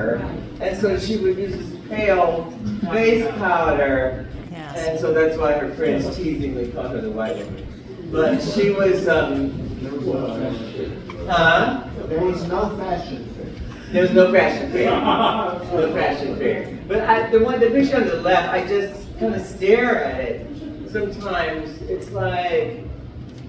her, and so she would use this pale face powder, and so that's why her friends teasingly called her the white woman. But she was, There was no fashion fair. There was no fashion fair. No fashion fair. But the picture on the left, I just kind of stare at it. Sometimes it's like,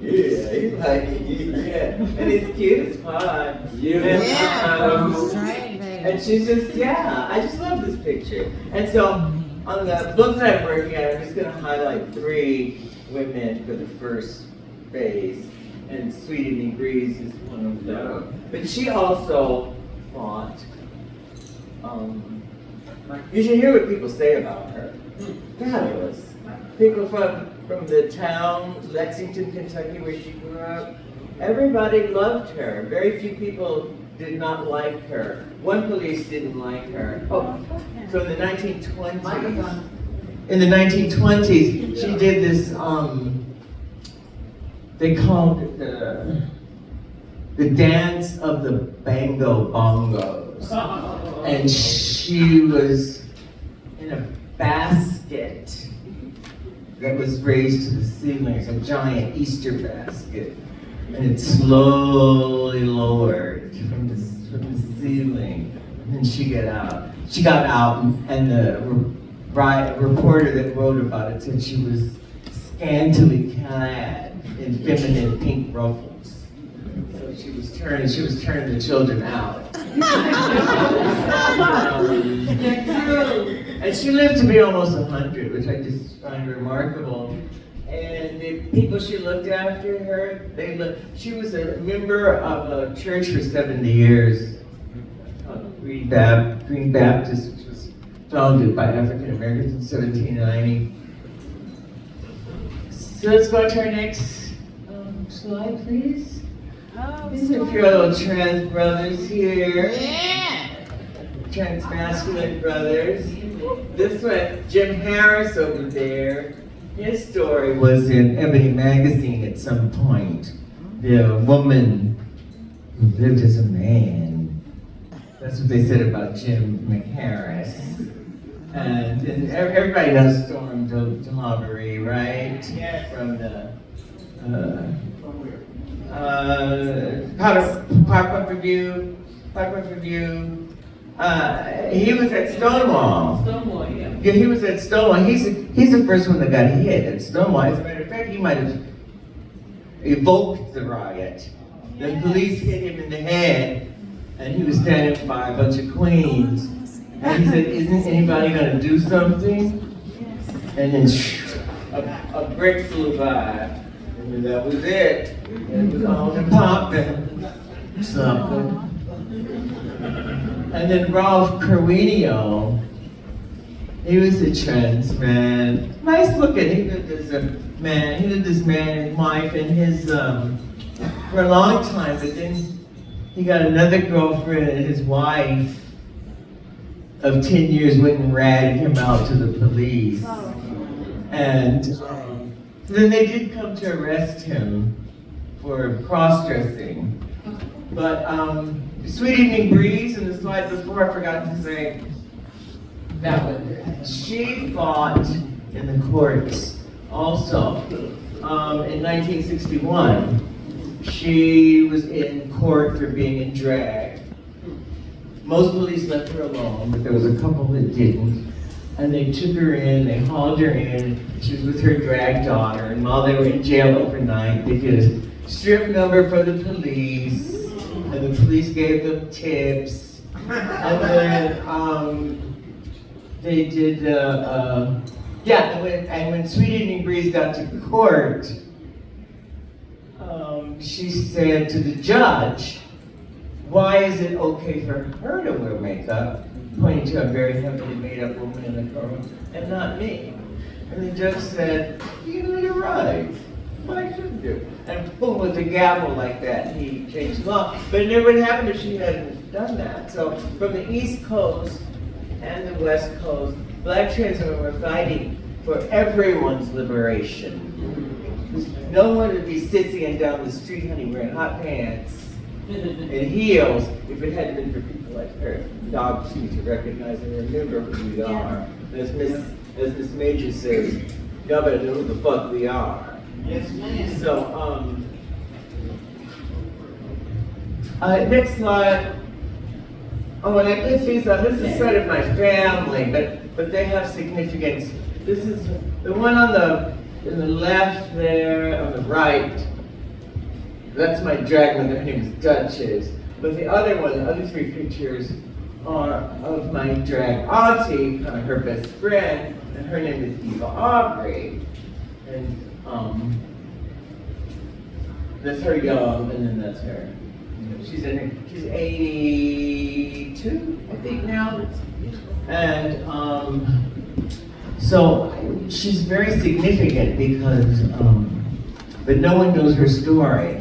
yeah, he's like, yeah, and it's cute as pie. And she's just, yeah, I just love this picture. And so on the book that I'm working on, I'm just going to highlight 3 women for the first phase, and Sweet Evening Breeze is one of them. But she also fought. You should hear what people say about her. Fabulous. People from the town, Lexington, Kentucky, where she grew up, everybody loved her. Very few people did not like her. One police didn't like her. Oh, so in the 1920s, she did this, they called it the dance of the Bango Bongos. And she was in a basket that was raised to the ceiling, a giant Easter basket. And it slowly lowered from the ceiling. And then she got out. She got out, and the reporter that wrote about it said she was scantily clad in feminine pink ruffles. So she was turning the children out. And she lived to be almost 100, which I just find remarkable. And the people she looked after her, she was a member of a church for 70 years, Green Baptist, which was founded by African Americans in 1790. So let's go to our next slide, please. These are a few little trans brothers here. Yeah. Trans masculine brothers. This one, Jim Harris over there. His story was in Ebony magazine at some point. The woman who lived as a man. That's what they said about Jim McHarris. And everybody knows Storm DeLavery, right? Yeah. From the Pop-Up Review. He was at Stonewall. Yeah, he was at Stonewall. He's the first one that got hit at Stonewall. As a matter of fact, he might have evoked the riot. The police hit him in the head, and he was standing by a bunch of queens. And he said, "Isn't anybody gonna do something?" And then a brick flew by, and that was it. It was on and popping something. And then Ralph Carwenio, he was a trans man. Nice looking. He lived as a man. He lived as man and wife and his for a long time. But then he got another girlfriend, and his wife of 10 years went and ratted him out to the police. And then they did come to arrest him for cross-dressing. But Sweet Evening Breeze, in the slide before, I forgot to say that one. She fought in the courts also. In 1961, she was in court for being in drag. Most police left her alone, but there was a couple that didn't. And they took her in, they hauled her in. She was with her drag daughter, and while they were in jail overnight, they did a strip number for the police. And the police gave them tips. And then they did, and when Sweet Evening Breeze got to court, she said to the judge, "Why is it okay for her to wear makeup?" Pointing to a very heavily made up woman in the courtroom, and not me. And the judge said, "You're right. Why shouldn't you?" And boom, with a gavel like that, he changed the law. But it never would have happened if she hadn't done that. So from the East Coast and the West Coast, Black trans women were fighting for everyone's liberation. No one would be sissying down the street, honey, wearing hot pants and heels if it hadn't been for people like her dogs need to recognize and remember who we are. As Miss Major says, y'all better know who the fuck we are. Yes, ma'am. So, next slide. Oh, and I guess this is sort of my family, but they have significance. This is the one in the left there, on the right. That's my drag mother, her name is Duchess. But the other one, the other three pictures are of my drag auntie, kind of her best friend, and her name is Eva Aubrey. And that's her young, and then that's her. She's 82, I think now. And so she's very significant because, but no one knows her story.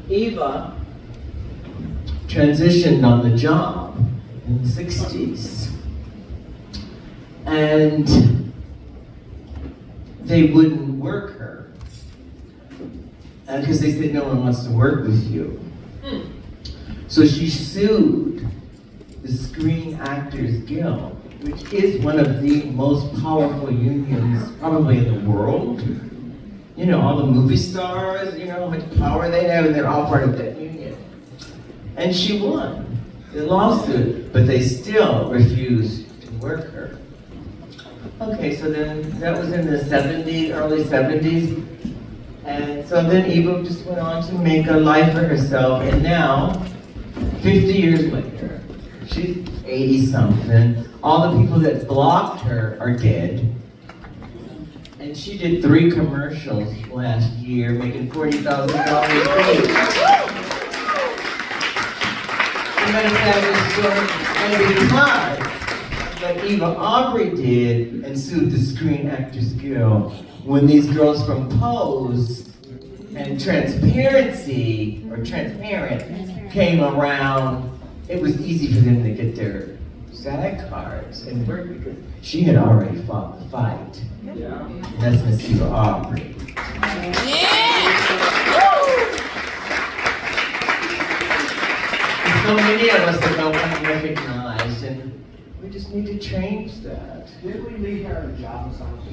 Eva transitioned on the job in the 60s. And they wouldn't work her. Because they said no one wants to work with you. So she sued the Screen Actors Guild, which is one of the most powerful unions probably in the world. You know, all the movie stars, you know how much power they have, and they're all part of that union. And she won the lawsuit, but they still refused to work her. Okay, so then that was in the 70s, early 70s. And so then Eva just went on to make a life for herself, and now, 50 years later, she's 80-something. All the people that blocked her are dead. And she did 3 commercials last year, making $40,000 each. And because what Eva Aubrey did and sued the Screen Actors Guild, when these girls from Pose and Transparency, or Transparent, came around, it was easy for them to get their SAG cards and work because she had already fought the fight. Yeah. That's Miss Eva Aubrey. So many of us that go unrecognized, and we just need to change that. Did we meet her at John's house?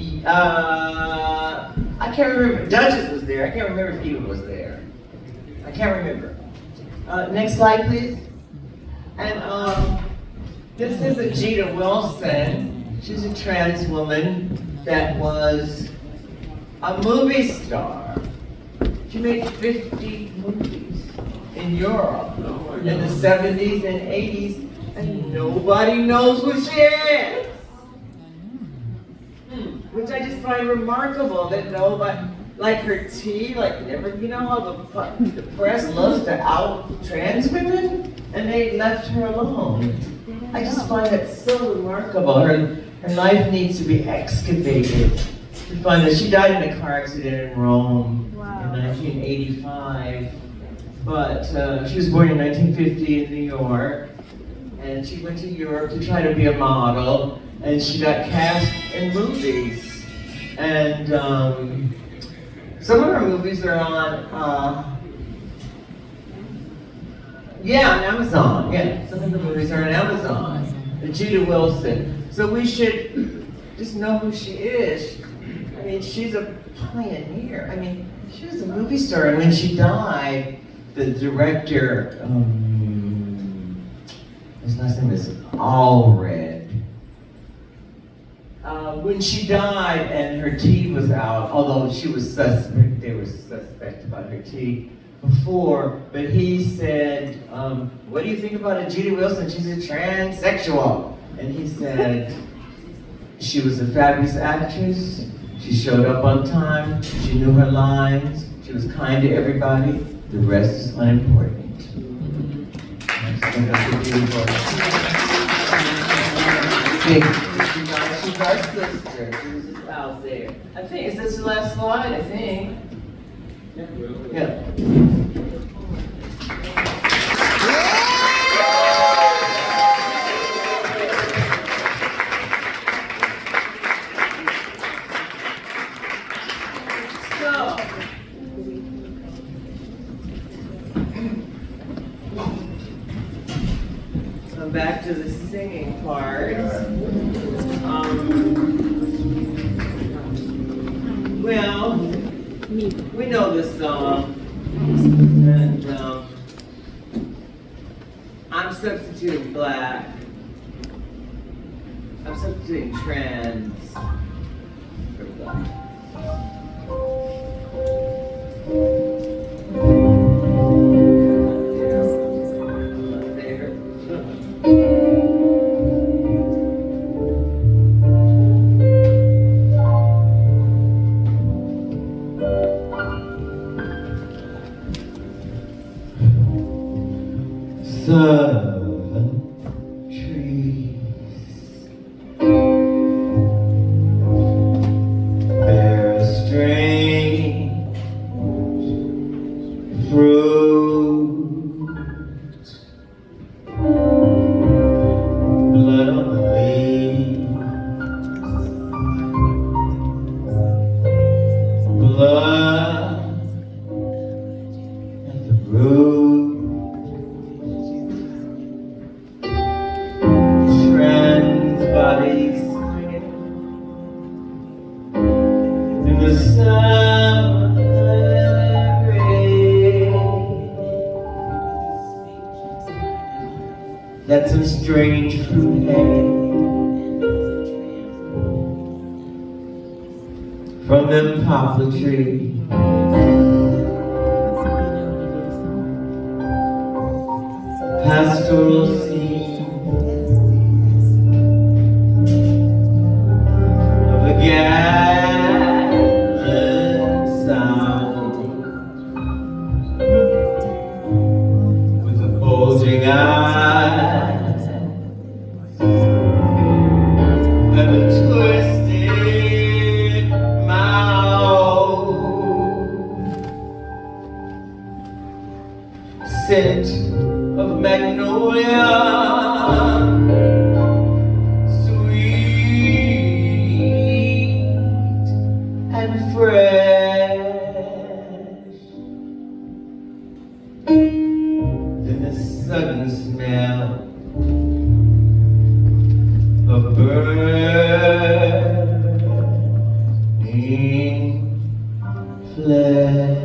I can't remember. Duchess was there. I can't remember if Eva was there. I can't remember. Next slide, please. And this is Ajita Wilson. She's a trans woman that was a movie star. She made 50 movies in Europe in the 70s and 80s, and nobody knows who she is. Which I just find remarkable that nobody, like her tea, like never, you know how the press loves to out trans women, and they left her alone. I just find that so remarkable. Her life needs to be excavated. To find that she died in a car accident in Rome in 1985, but she was born in 1950 in New York, and she went to Europe to try to be a model, and she got cast in movies. And some of her movies are on, on Amazon. Yeah, some of the movies are on Amazon. Ajita Wilson. So we should just know who she is. I mean, she's a pioneer. I mean, she was a movie star, and when she died, the director, his last name is Allred. When she died and her teeth was out, although she was suspect, they were suspect about her teeth before, but he said, what do you think about Ajita Wilson? She's a transsexual. And he said, she was a fabulous actress. She showed up on time. She knew her lines. She was kind to everybody. The rest is unimportant. She's our sister. She was just out there. I think, is this the last slide? I think. Yeah. back to the singing part. Well, we know this song, and I'm substituting black. I'm substituting trans for black. Seven trees bear strange fruit, blood on the leaves, blood at the root. Bodies in the summer rain. That's some strange fruit hay from them poplar trees. Pastoral scene gallant sound with the bulging eyes and the twisted mouth, scent of magnolia. Then the sudden smell of burning flesh.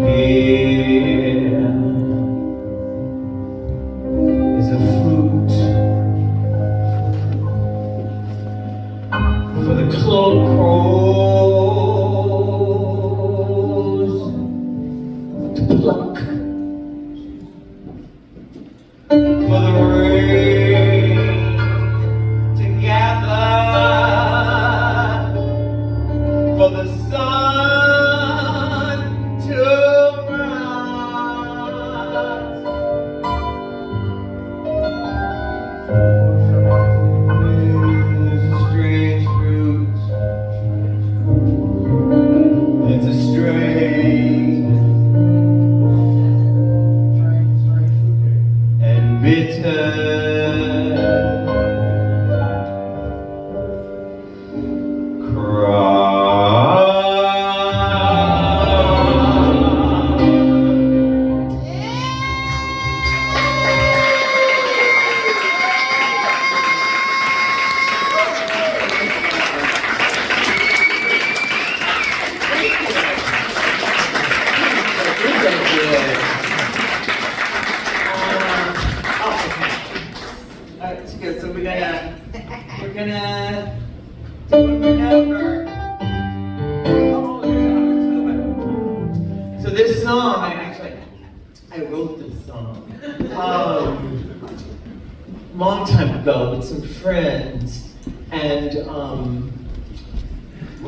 Here is a fruit for the cloak pluck for the rain to gather, for the sun to rise. It's a strange fruit. It's a strange bitter cry. Alright, good. So we're gonna do a number. So this song, I wrote this song long time ago with some friends, and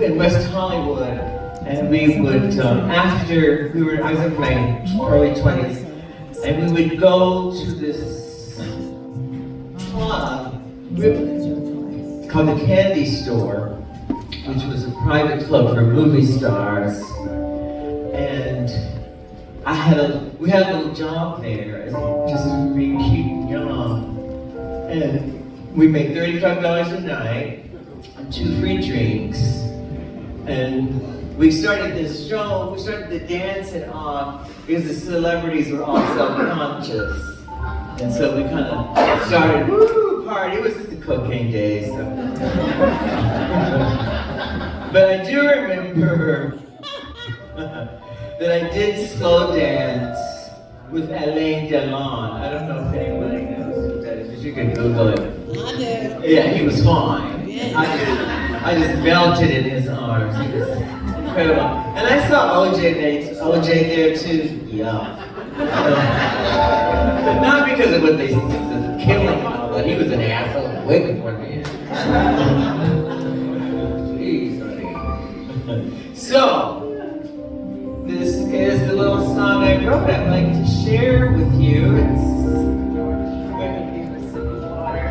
in West Hollywood, and we would after I was in my early 20s, and we would go to this club called the Candy Store, which was a private club for movie stars, and we had a little job there, as just being cute and young, and we made $35 a night and 2 free drinks, and we started this show, we started the dancing off because the celebrities were all self-conscious. And so we kind of started, woo, party. It was the cocaine days. So. But I do remember that I did slow dance with Alain Delon. I don't know if anybody knows who that is, but you can Google it. I do. Yeah, he was fine. Yeah. I just melted in his arms. He was incredible. And I saw OJ there too. Yeah. But not because of what they said, killing him, but he was an asshole waiting for me. Jeez, honey. So, this is the little song I wrote I'd like to share with you. It's going to be a sip of water.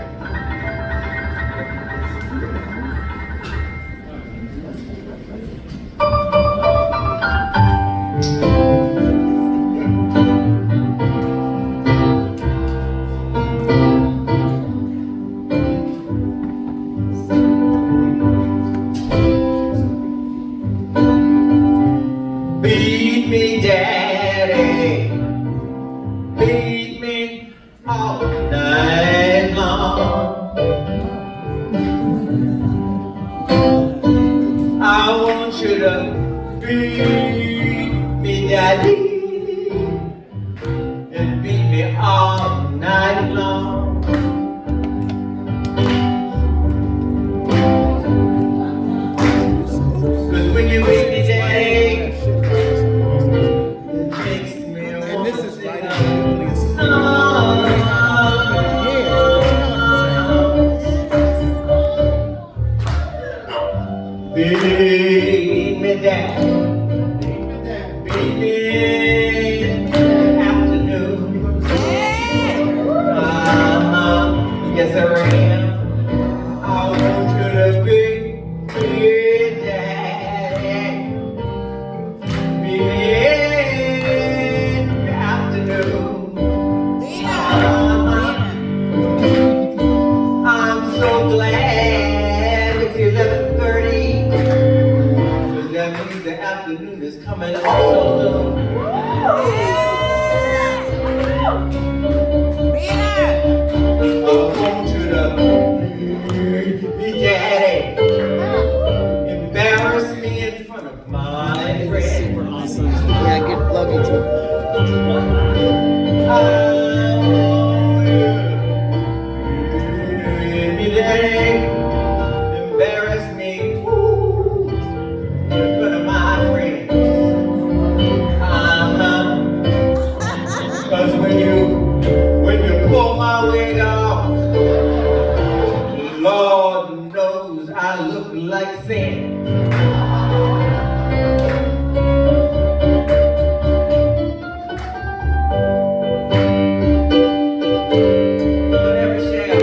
Beat me, daddy, beat me all night long. I want you to beat me, daddy, and beat me all night long. Cause when you beat me, daddy, beat me down, beat me in the afternoon. Yes, I am. I want you to beat me down, beat me in the afternoon. I'm so glad it's 11:30. That means the afternoon is coming also soon. I want you to be daddy, embarrass me in front of my friends. Yeah, get lucky too. I want you to be daddy, embarrass me. In front of my friends. Cause when you pull my wig off, Lord knows I look like sin. Whatever shall.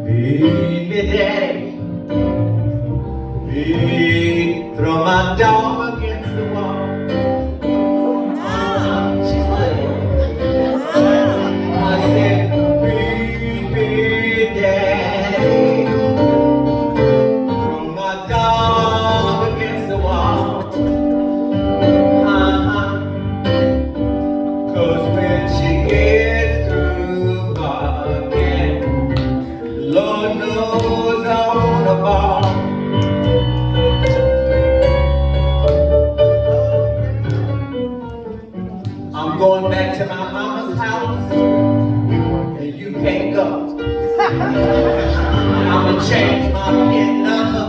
Beat me, daddy. Beat, throw my dog against the wall. She's little. I said, beat me, daddy. Throw my dog against the wall. Cause when she gets through barking, Lord knows I want a ball. I'm going back to my mama's house, and you can't go. I'ma change my pin number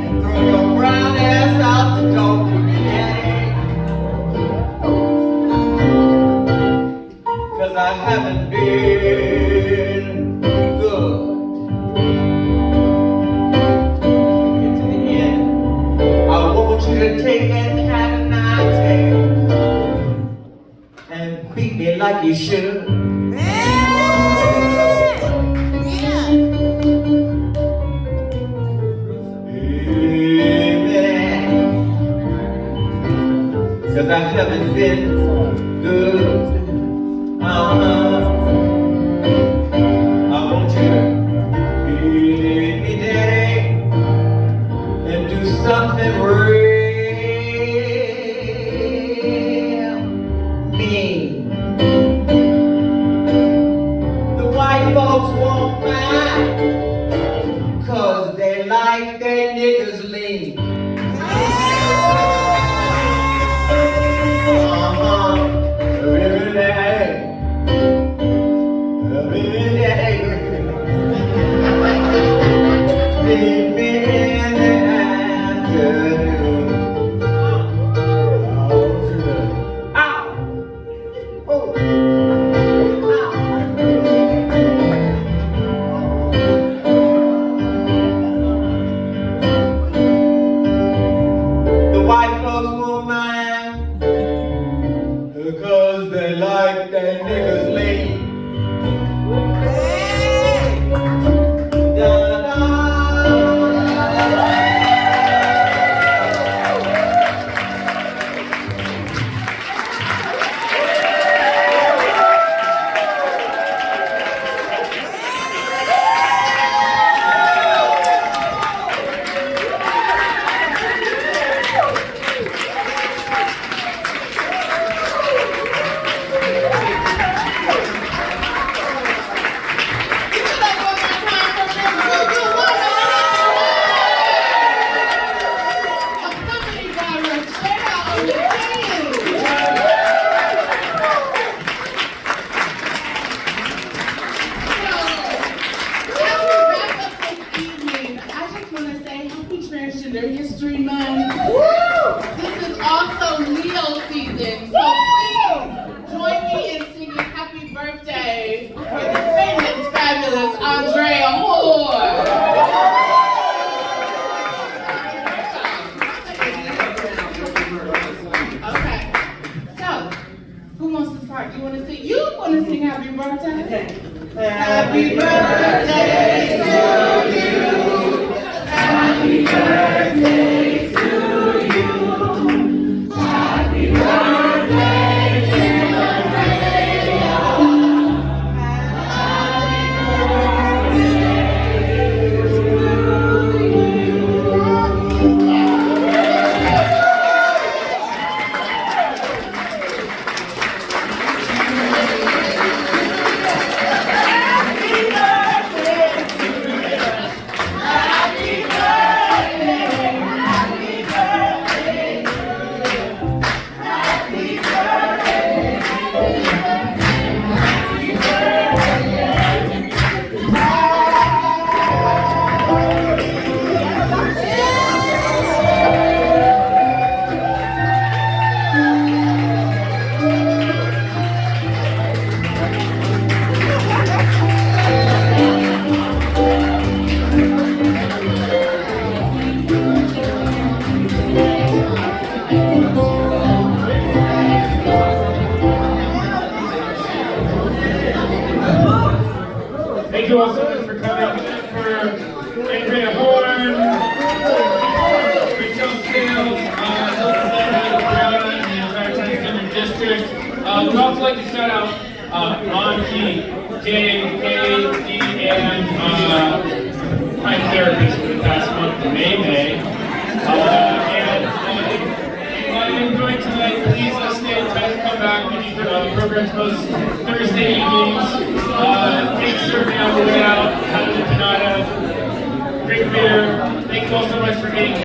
and throw your brown ass out the door to me, daddy. Cause I haven't been good. white folks won't mind, 'cause they like their niggas lean. Meet me in the afternoon. Ow! Oh! The white folks won't mind, because they like their niggas lean. History Month. This is also Leo season, so please join me in singing happy birthday for the famous, fabulous Andrea Horne. Okay, so who wants to start? You want to sing? You want to sing happy birthday? Happy birthday to you. Happy birthday to you. Happy birthday, dear Andrea. Happy birthday to Thank you all so much for coming. For Andrea Horne, for Chantuse, and the entire Transgender District. We'd also like to shout out Monty, Jay, Katie, and my therapist for the past month, May. And if you enjoyed tonight, please stay in touch. Come back. We need programs most Thursday evenings. Take surfing on the way out. Have a panada. Drink beer. Thank you all so much for being here.